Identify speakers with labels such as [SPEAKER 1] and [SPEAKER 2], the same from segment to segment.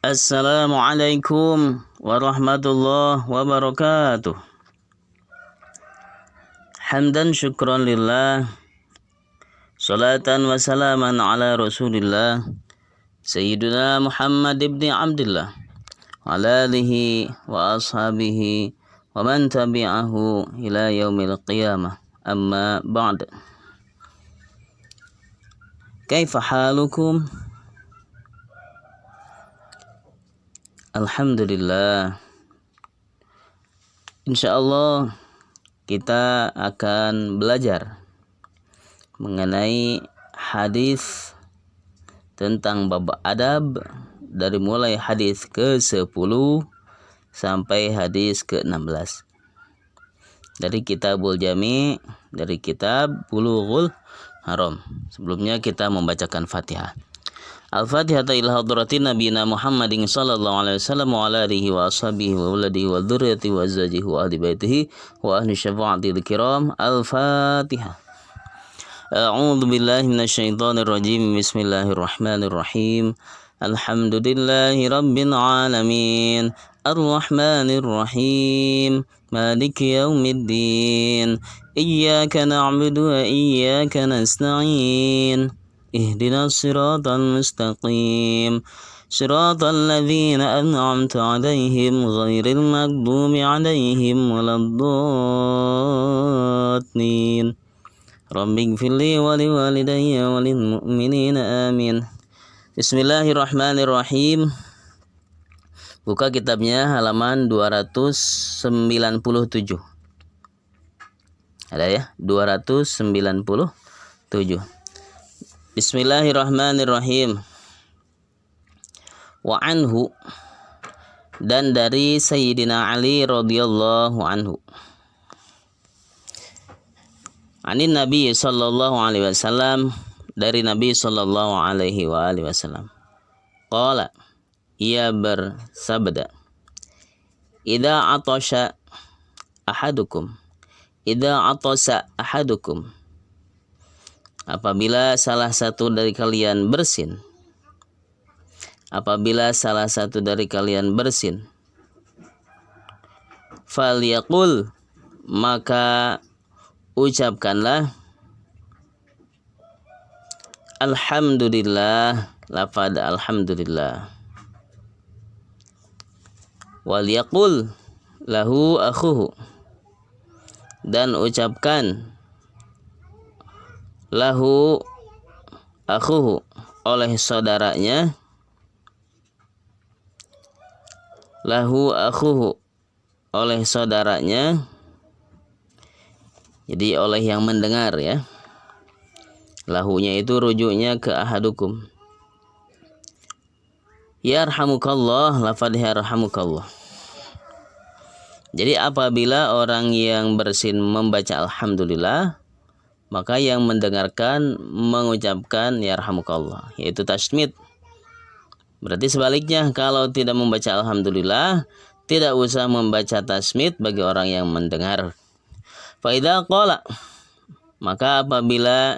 [SPEAKER 1] Assalamualaikum warahmatullahi wabarakatuh. Hamdan syukran lillah, salatan wa salaman ala rasulillah, Sayyidina Muhammad ibn Abdullah, ala alihi wa ashabihi wa man tabi'ahu ila yaumil qiyamah. Amma ba'd. Kaifa halukum? Alhamdulillah. Insyaallah kita akan belajar mengenai hadis tentang bab adab dari mulai hadis ke-10 sampai hadis ke-16 dari Kitabul Jami', dari kitab Bulughul Maram. Sebelumnya kita membacakan Fatihah. Al-Fatihah ila hadratin nabiyina Muhammadin sallallahu alaihi wasallam wa ala alihi wa ashabihi wa waladihi wa dzurriyyatihi wa azwajihi wa ahli baitihi wa ahli syafa'atil kiram. Al-Fatihah. A'udzu billahi minasyaitonir rajim. Bismillahirrahmanirrahim. Alhamdulillahi rabbil alamin. Arrahmanir rahim. Maliki yaumiddin. Iyyaka na'budu wa iyyaka nasta'in. اهدنا الصراط المستقيم صراط الذين أنعمت عليهم غير المغضوب عليهم ولا الضالين رب اغفر لي ولوالدي وللمؤمنين آمين. Bismillahirrahmanirrahim. Buka kitabnya halaman 297. Ada ya? 297. Bismillahirrahmanirrahim. Wa anhu, dan dari Sayyidina Ali radhiyallahu anhu. Anin Nabi sallallahu alaihi wasallam, dari Nabi sallallahu alaihi wa alihi wasallam. Qala, ia bersabda, idza atasha ahadukum, apabila salah satu dari kalian bersin, falyaqul, maka ucapkanlah alhamdulillah, lafaz alhamdulillah. Walyaqul lahu akhuhu, dan ucapkan lahu akhuhu, oleh saudaranya, jadi oleh yang mendengar ya. Lahunya itu rujuknya ke ahadukum. Yarhamukallah, lafadz yarhamukallah. Jadi apabila orang yang bersin membaca alhamdulillah, maka yang mendengarkan mengucapkan yarhamukallah, yaitu tasmid. Berarti sebaliknya, kalau tidak membaca alhamdulillah, tidak usah membaca tasmid bagi orang yang mendengar. Fa idza qala, maka apabila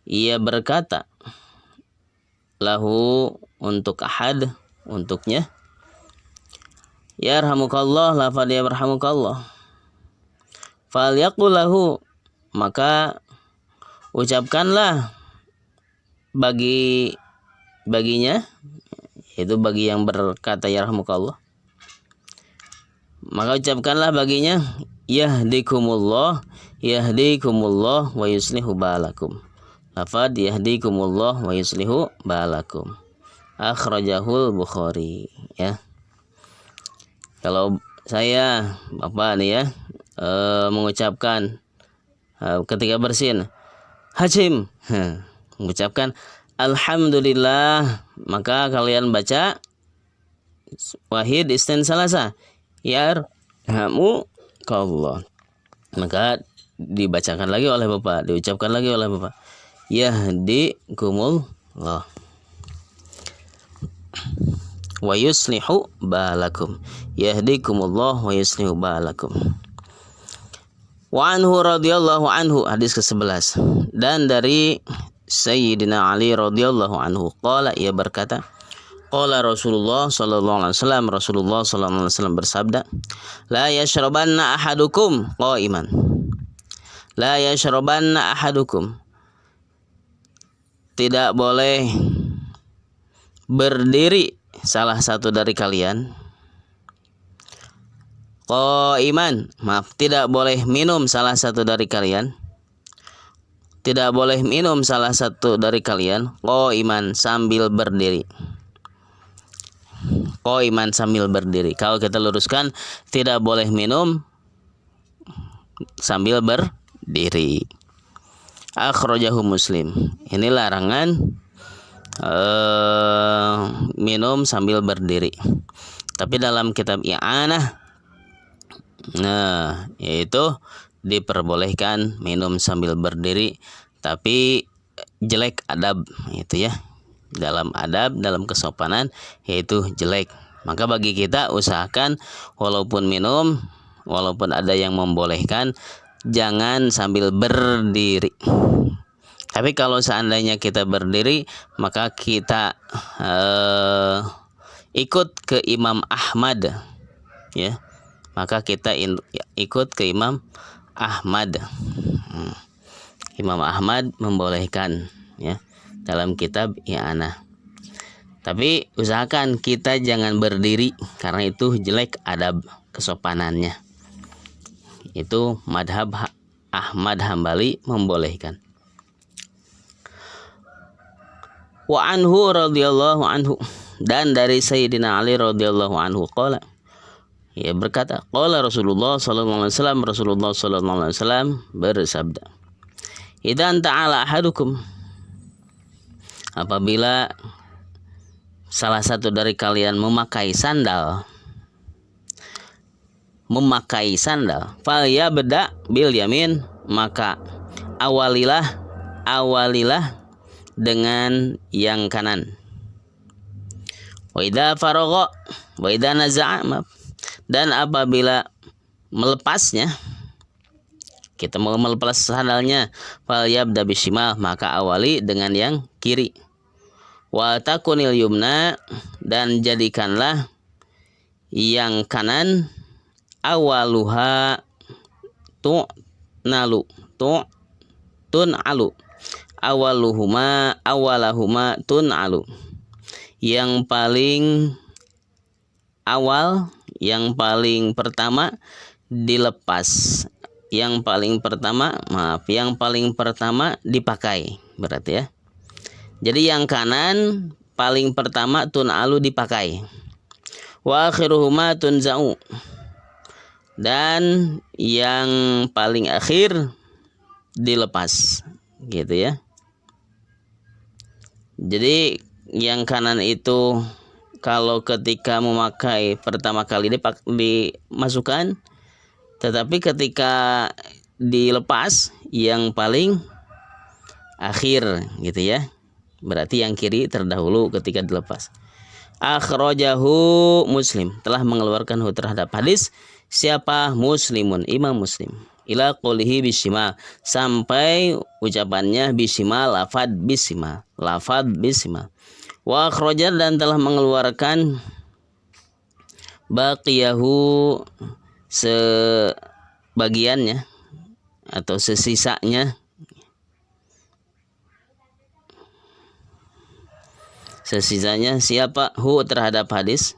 [SPEAKER 1] ia berkata, lahu, untuk ahad, untuknya, yarhamukallah, lafaz yarhamukallah, falyaqul lahu, maka ucapkanlah baginya, yaitu bagi yang berkata yarhamukallah, maka ucapkanlah baginya, yahdikumullah wa yuslihu balakum. Lafaz yahdikumullah wa yuslihu balakum. Akhrajahul Bukhari ya. Kalau saya Bapak nih ya, mengucapkan ketika bersin, hajim, mengucapkan alhamdulillah, maka kalian baca wahid istin salasa, yarhamukallah, maka dibacakan lagi oleh Bapak, diucapkan lagi oleh Bapak, yahdikumullah wa yuslihu balakum, yahdikumullah wa yuslihu balakum. Wa anhu radhiyallahu anhu, hadis ke-11, dan dari Sayyidina Ali radhiyallahu anhu, qala, ia berkata, Qala Rasulullah sallallahu alaihi wasallam, Rasulullah sallallahu alaihi wasallam bersabda, la yashrabanna ahadukum qa'iman. La yashrabanna ahadukum. Tidak boleh berdiri salah satu dari kalian. Qa'iman, maaf, tidak boleh minum salah satu dari kalian. Tidak boleh minum salah satu dari kalian qa'iman, sambil berdiri. Qa'iman, sambil berdiri. Kalau kita luruskan, tidak boleh minum sambil berdiri. Akhrajahu Muslim. Ini larangan minum sambil berdiri. Tapi dalam kitab I'anah, yaitu diperbolehkan minum sambil berdiri, tapi jelek adab, itu ya. Dalam adab, dalam kesopanan, yaitu jelek. Maka bagi kita usahakan walaupun minum, walaupun ada yang membolehkan, jangan sambil berdiri. Tapi kalau seandainya kita berdiri, maka kita ikut ke Imam Ahmad, ya. Maka kita ikut ke Imam Ahmad. Imam Ahmad membolehkan, ya, dalam kitab I'anah. Tapi usahakan kita jangan berdiri, karena itu jelek adab kesopanannya. Itu madhab Ahmad Hambali membolehkan. Wa anhu radhiyallahu anhu, dan dari Sayyidina Ali radhiyallahu anhu qala, ia berkata, qala Rasulullah sallallahu alaihi wasallam, Rasulullah sallallahu alaihi wasallam bersabda, idzan ta'ala ahadukum, apabila salah satu dari kalian memakai sandal, fal yabda bil yamin, maka awalilah dengan yang kanan. Wa idza faragha wa idza naza'a, dan apabila melepasnya, kita mau melepas sandalnya, fal yabda bishimal, maka awali dengan yang kiri. Wa takunil yumna, dan jadikanlah yang kanan awaluha tun'alu, awalahuma tun'alu, yang paling awal, yang paling pertama dilepas, yang paling pertama dipakai, berarti ya. Jadi yang kanan paling pertama tun'alu dipakai. Wa akhiruhuma tunza'u, dan yang paling akhir dilepas, gitu ya. Jadi yang kanan itu kalau ketika memakai pertama kali dimasukkan, tetapi ketika dilepas yang paling akhir, gitu ya. Berarti yang kiri terdahulu ketika dilepas. Akhrajahu Muslim, telah mengeluarkan terhadap hadis siapa? Muslimun, Imam Muslim. Ila qoulihi bishimal, sampai ucapannya bishimal, lafad bishimal. Wa akhraja, dan telah mengeluarkan baqiyahu, sebagiannya atau sesisanya, siapa? Hu, terhadap hadis,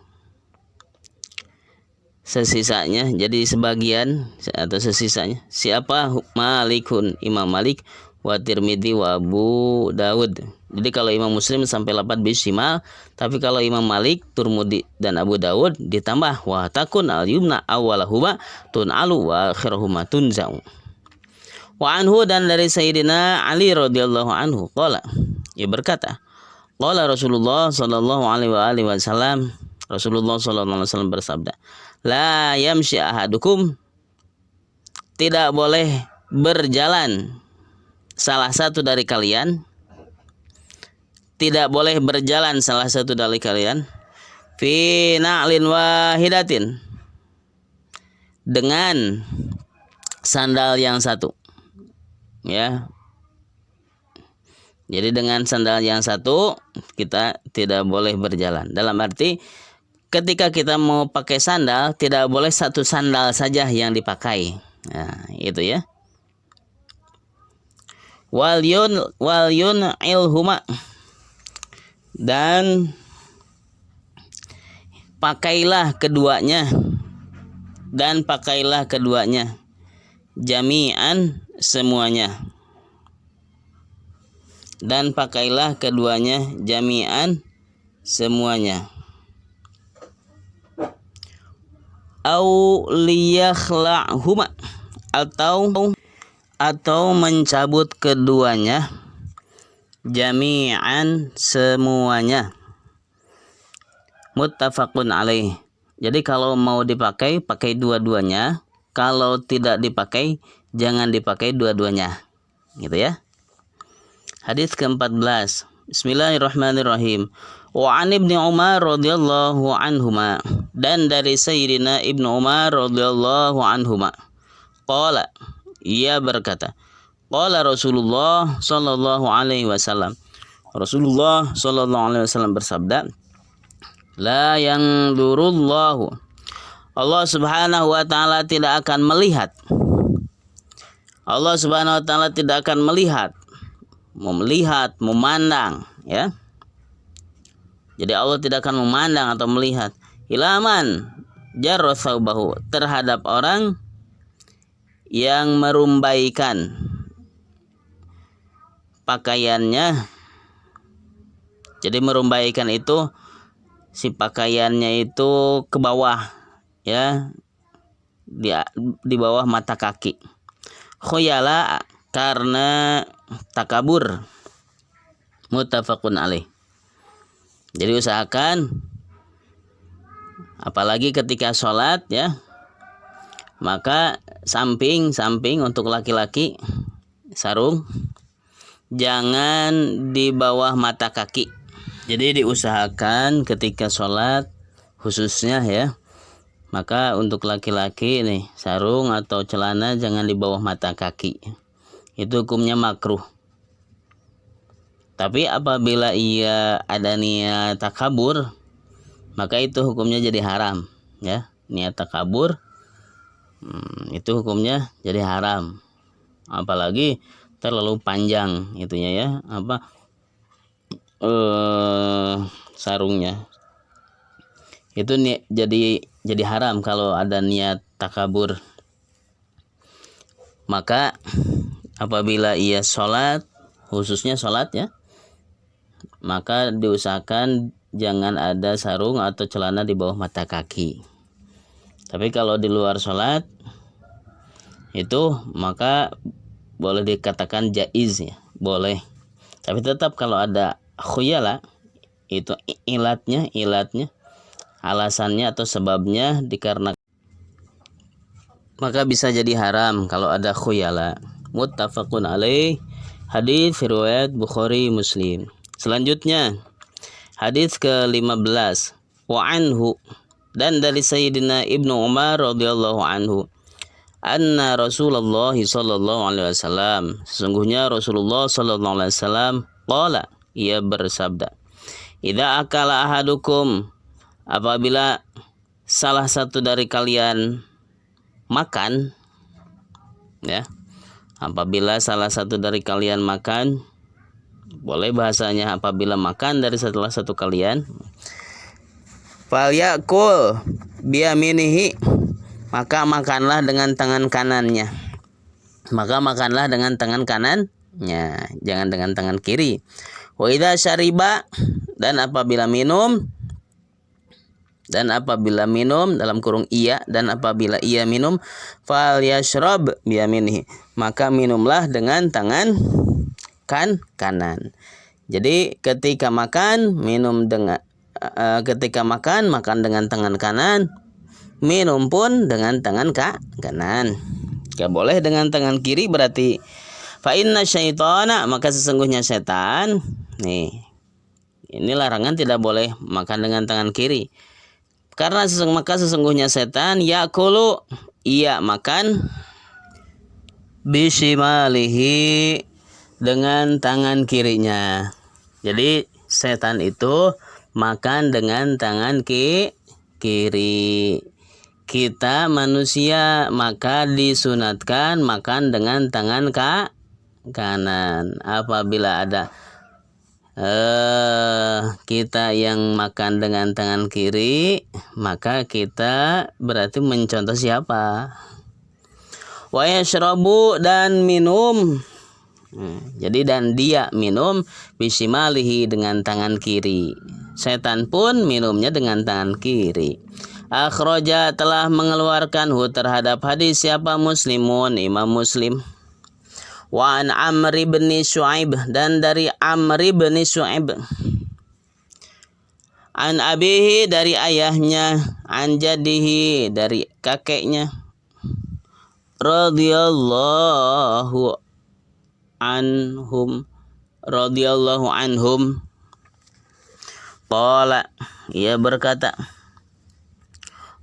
[SPEAKER 1] sesisanya, jadi sebagian atau sesisanya siapa? Malikun, Imam Malik, wa Tirmidzi, wa Abu Dawud. Jadi kalau Imam Muslim sampai lafaz bishimal, tapi kalau Imam Malik, Tirmidzi, dan Abu Dawud ditambah wa takun al yumna awwalahuma tun'alu wa akhiruhuma tunza'u. Wa anhu, dan dari Sayyidina Ali radhiyallahu anhu qala, ia berkata, qala Rasulullah sallallahu alaihi wasallam, Rasulullah sallallahu alaihi wasallam bersabda, la yamshi ahadukum, tidak boleh berjalan salah satu dari kalian, tidak boleh berjalan salah satu dari kalian, fi na'lin wahidatin, dengan sandal yang satu, ya. Jadi dengan sandal yang satu kita tidak boleh berjalan. Dalam arti ketika kita mau pakai sandal tidak boleh satu sandal saja yang dipakai. Nah, itu ya. Wal yun ilhuma, dan pakailah keduanya, jami'an semuanya, dan pakailah keduanya jami'an semuanya. Au liyakhla'huma, atau mencabut keduanya jami'an semuanya. Muttafaqun alaih. Jadi kalau mau dipakai, pakai dua-duanya. Kalau tidak dipakai, jangan dipakai dua-duanya. Gitu ya. Hadis ke-14. Bismillahirrahmanirrahim. Wa an Ibnu Umar radhiyallahu anhuma, dan dari Sayyidina Ibnu Umar radhiyallahu anhuma, qala, ia berkata, qala Rasulullah sallallahu alaihi wasallam, Rasulullah sallallahu alaihi wasallam bersabda, la yanzurullahu, Allah subhanahu wa ta'ala tidak akan melihat, Allah subhanahu wa ta'ala tidak akan melihat, memandang, ya. Jadi Allah tidak akan memandang atau melihat ilaman jarra thawbahu, terhadap orang yang merumbaikan pakaiannya. Jadi merumbaikan itu si pakaiannya itu ke bawah, ya, di bawah mata kaki. Khuyala, karena takabur. Muttafaqun alaih. Jadi usahakan, apalagi ketika sholat, ya, maka samping untuk laki-laki sarung jangan di bawah mata kaki. Jadi diusahakan ketika sholat khususnya, ya, maka untuk laki-laki nih sarung atau celana jangan di bawah mata kaki. Itu hukumnya makruh. Tapi apabila ia ada niat takabur, maka itu hukumnya jadi haram, ya. Niat takabur itu hukumnya jadi haram. Apalagi terlalu panjang itunya, ya, sarungnya. Itu jadi haram kalau ada niat takabur. Maka apabila ia sholat, khususnya sholat, ya, maka diusahakan jangan ada sarung atau celana di bawah mata kaki. Tapi kalau di luar sholat itu maka boleh dikatakan jaiz, ya, boleh. Tapi tetap kalau ada khuyala, itu ilatnya alasannya atau sebabnya dikarenakan, maka bisa jadi haram kalau ada khuyala. Muttafaqun alaih. Hadis riwayat Bukhari Muslim. Selanjutnya hadis ke-15. Wa anhu, dan dari Sayyidina Ibnu Umar radhiyallahu anhu, anna Rasulullah sallallahu alaihi wasallam, sesungguhnya Rasulullah sallallahu alaihi wasallam, qala, ia bersabda, idza akala ahadukum, apabila salah satu dari kalian makan, ya, apabila salah satu dari kalian makan, boleh bahasanya apabila makan dari salah satu kalian, falyakul biyaminihi, maka makanlah dengan tangan kanannya. Maka makanlah dengan tangan kanannya, jangan dengan tangan kiri. Wa idza syariba, dan apabila minum dalam kurung ia, dan apabila ia minum, falyashrab biyaminihi, maka minumlah dengan tangan kanan. Jadi ketika makan makan dengan tangan kanan, minum pun dengan tangan kanan. Gak boleh dengan tangan kiri, berarti fa inna syaitana, maka sesungguhnya setan, nih, ini larangan tidak boleh makan dengan tangan kiri. Karena sesungguhnya setan yakulu, ia makan, bishimalihi, dengan tangan kirinya. Jadi setan itu makan dengan tangan kiri. Kita manusia maka disunatkan makan dengan tangan kanan. Apabila ada kita yang makan dengan tangan kiri, maka kita berarti mencontoh siapa? Wa yashrabu, dan minum. Jadi dan dia minum bisimalihi dengan tangan kiri. Setan pun minumnya dengan tangan kiri. Akhraja telah mengeluarkan terhadap hadis siapa? Muslimun, Imam Muslim. Wa an Amr bin Syu'aib, dan dari Amr bin Syu'aib. An abihi, dari ayahnya. An jadihi, dari kakeknya. Radhiyallahu anhum. Qala, ia berkata,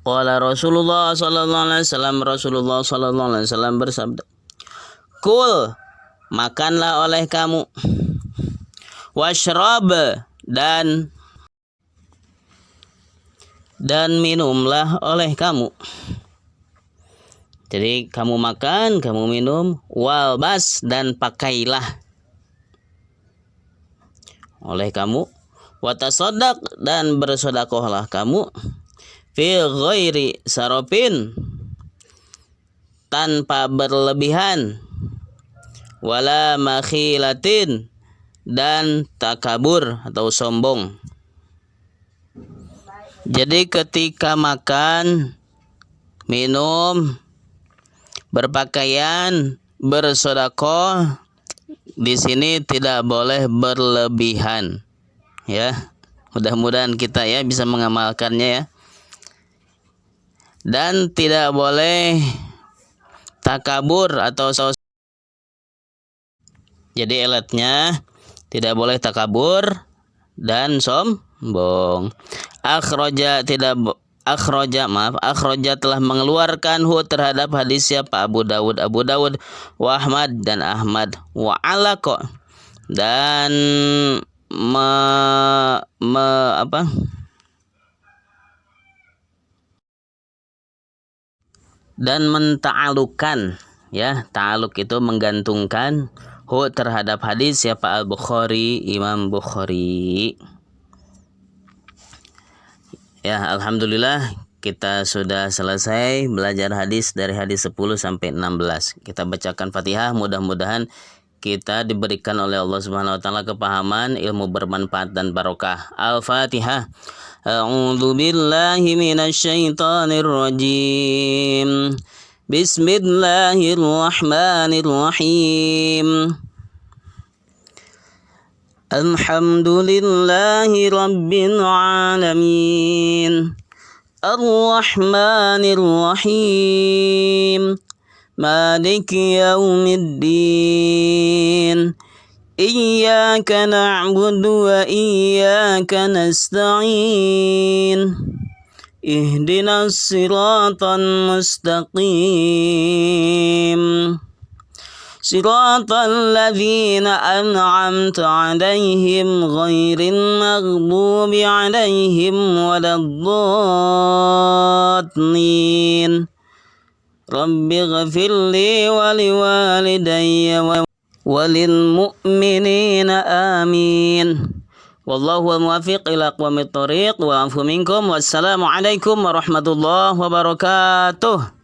[SPEAKER 1] qala Rasulullah sallallahu alaihi wasallam, Rasulullah sallallahu alaihi wasallam bersabda, kul, makanlah oleh kamu, washrab, dan minumlah oleh kamu. Jadi kamu makan, kamu minum, walbas, dan pakailah oleh kamu, watasaddaq, dan bersedekahlah kamu, fi ghairi sarofin, tanpa berlebihan, wala makhilatin, dan takabur atau sombong. Jadi ketika makan, minum, berpakaian, bersedekah, di sini tidak boleh berlebihan, ya. Mudah-mudahan kita ya bisa mengamalkannya ya. Dan tidak boleh takabur atau jadi elatnya tidak boleh takabur dan sombong. Akhraja telah mengeluarkan terhadap hadis siapa? Abu Dawud, wa Ahmad, dan Ahmad, wa alaqa, dan dan menta'alukan, ya. Ta'aluk itu menggantungkan terhadap hadis siapa? Al-Bukhari, Imam Bukhari. Ya, alhamdulillah kita sudah selesai belajar hadis dari hadis 10 sampai 16. Kita bacakan Fatihah, mudah-mudahan kita diberikan oleh Allah Subhanahu wa taala kepahaman, ilmu bermanfaat dan barokah. Al-Fatihah. A'udzu billahi minasyaitonir rajim. Bismillahirrahmanirrahim. Alhamdulillahi rabbil alamin. Ar-Rahmanir Rahim. Maliki yaumiddin. Iyyaka na'budu wa iyyaka nasta'in. Ihdinas siratal mustaqim. Siratal ladzina an'amta 'alaihim ghairil maghdubi 'alaihim waladdallin. Rabbi ghfirli wa liwalidayya walil mu'minina amin. Wallahu al-muwaffiq ila aqwamit thoriq wa afu minkum. Wassalamu alaikum warahmatullahi wabarakatuh.